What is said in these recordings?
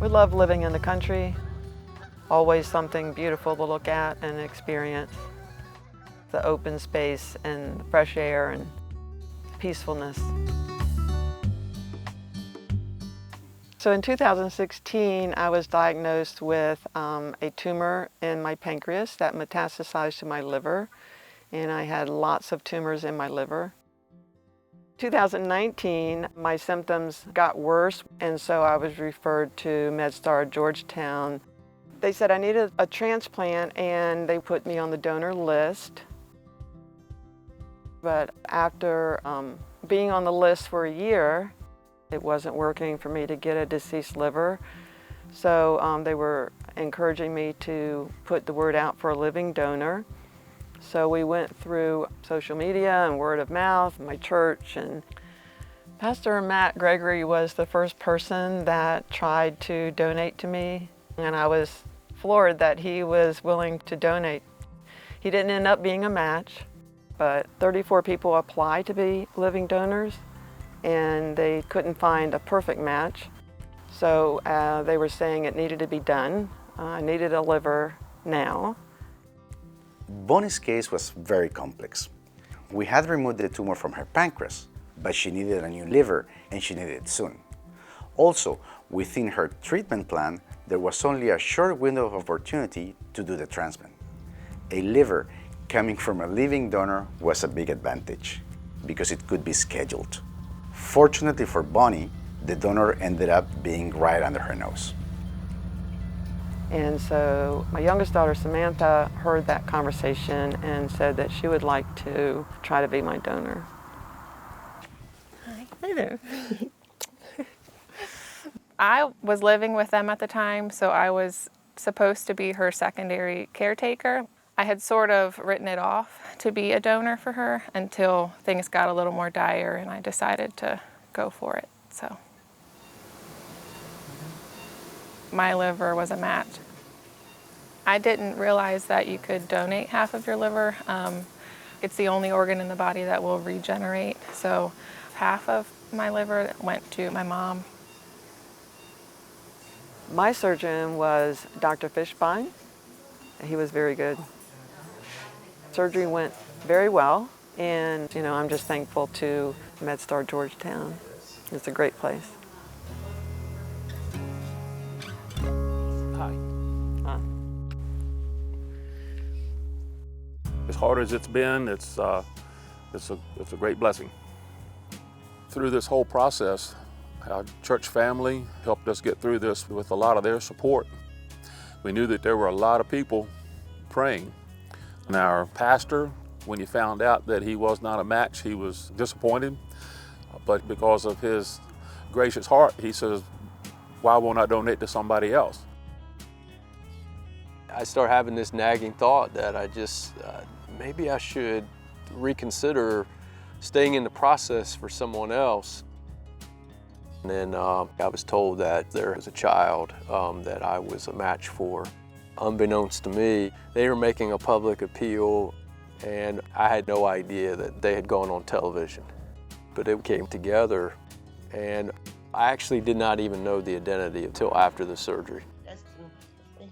We love living in the country. Always something beautiful to look at and experience. The open space and the fresh air and peacefulness. So in 2016, I was diagnosed with a tumor in my pancreas that metastasized to my liver, and I had lots of tumors in my liver. 2019, my symptoms got worse, and so I was referred to MedStar Georgetown. They said I needed a transplant, and they put me on the donor list. But after being on the list for a year, it wasn't working for me to get a deceased liver. So they were encouraging me to put the word out for a living donor. So we went through social media and word of mouth, my church, and Pastor Matt Gregory was the first person that tried to donate to me, and I was floored that he was willing to donate. He didn't end up being a match, but 34 people applied to be living donors, and they couldn't find a perfect match. So they were saying it needed to be done. I needed a liver now. Bonnie's case was very complex. We had removed the tumor from her pancreas, but she needed a new liver, and she needed it soon. Also, within her treatment plan, there was only a short window of opportunity to do the transplant. A liver coming from a living donor was a big advantage because it could be scheduled. Fortunately for Bonnie, the donor ended up being right under her nose. And so my youngest daughter, Samantha, heard that conversation and said that she would like to try to be my donor. Hi. Hi there. I was living with them at the time, so I was supposed to be her secondary caretaker. I had sort of written it off to be a donor for her until things got a little more dire and I decided to go for it. So my liver was a match. I didn't realize that you could donate half of your liver. It's the only organ in the body that will regenerate. So half of my liver went to my mom. My surgeon was Dr. Fishbein. He was very good. Surgery went very well, and I'm just thankful to MedStar Georgetown. It's a great place. Hi. As hard as it's been, it's a great blessing. Through this whole process, our church family helped us get through this with a lot of their support. We knew that there were a lot of people praying. And our pastor, when he found out that he was not a match, he was disappointed. But because of his gracious heart, he says, why won't I donate to somebody else? I start having this nagging thought that maybe I should reconsider staying in the process for someone else. And then I was told that there was a child that I was a match for. Unbeknownst to me, they were making a public appeal, and I had no idea that they had gone on television. But it came together, and I actually did not even know the identity until after the surgery.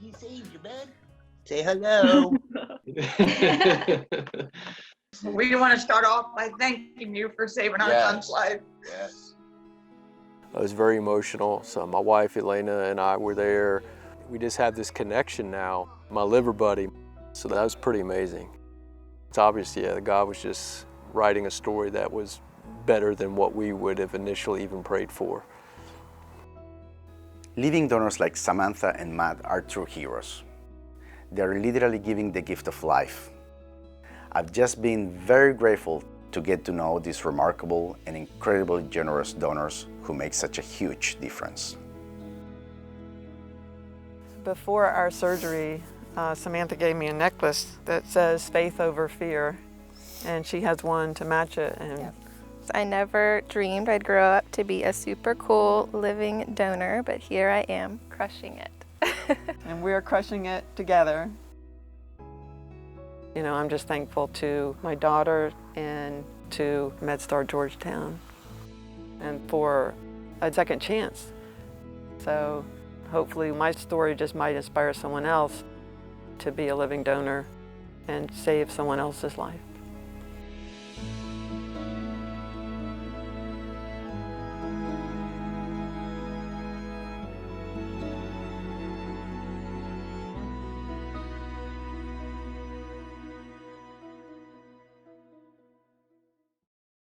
He saved you, bud. Say hello. We want to start off by thanking you for saving our son's life. Yes. It was very emotional. So my wife, Elena, and I were there. We just have this connection now, my liver buddy. So that was pretty amazing. It's obvious, that God was just writing a story that was better than what we would have initially even prayed for. Living donors like Samantha and Matt are true heroes. They're literally giving the gift of life. I've just been very grateful to get to know these remarkable and incredibly generous donors who make such a huge difference. Before our surgery, Samantha gave me a necklace that says faith over fear, and she has one to match it. And I never dreamed I'd grow up to be a super cool living donor, but here I am crushing it. And we're crushing it together. I'm just thankful to my daughter and to MedStar Georgetown and for a second chance. So hopefully my story just might inspire someone else to be a living donor and save someone else's life.